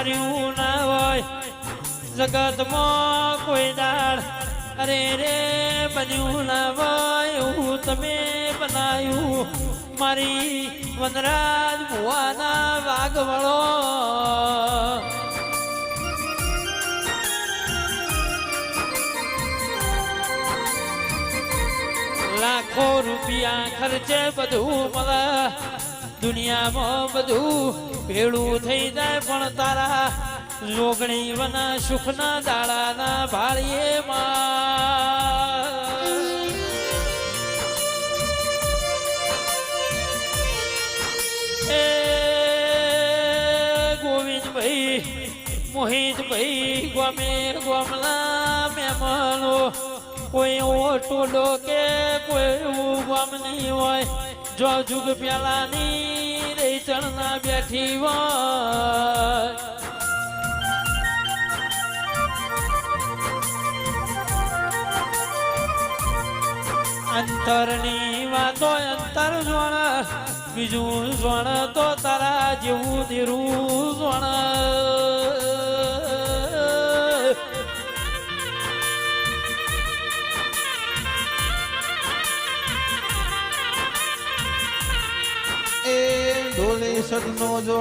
ધાર્યું ના હોય જગતમાં કોઈ દાડ અરે રે બન્યું ના હોય એવું તમે બનાવ્યું મારી વનરાજ ભુવાના વાઘવળો લાખો રૂપિયા ખર્ચે બધું મળે દુનિયામાં બધું ભેળું થઈ જાય પણ તારા જોગણી વના સુખના દાડાના ભાળીએ એ ગોવિંદભાઈ મોહિતભાઈ ગમે ગમલા મહેમાનો કોઈ એવો ટોલો કે કોઈ એવું ગામ નહીં હોય જો જુગ પેલાની રેચણના બેઠી હોય અંતરની વાતો અંતર જોણ બીજું જોણ તો તારા જેવું ધીરું જોણ ઢોલે સદનો જોડો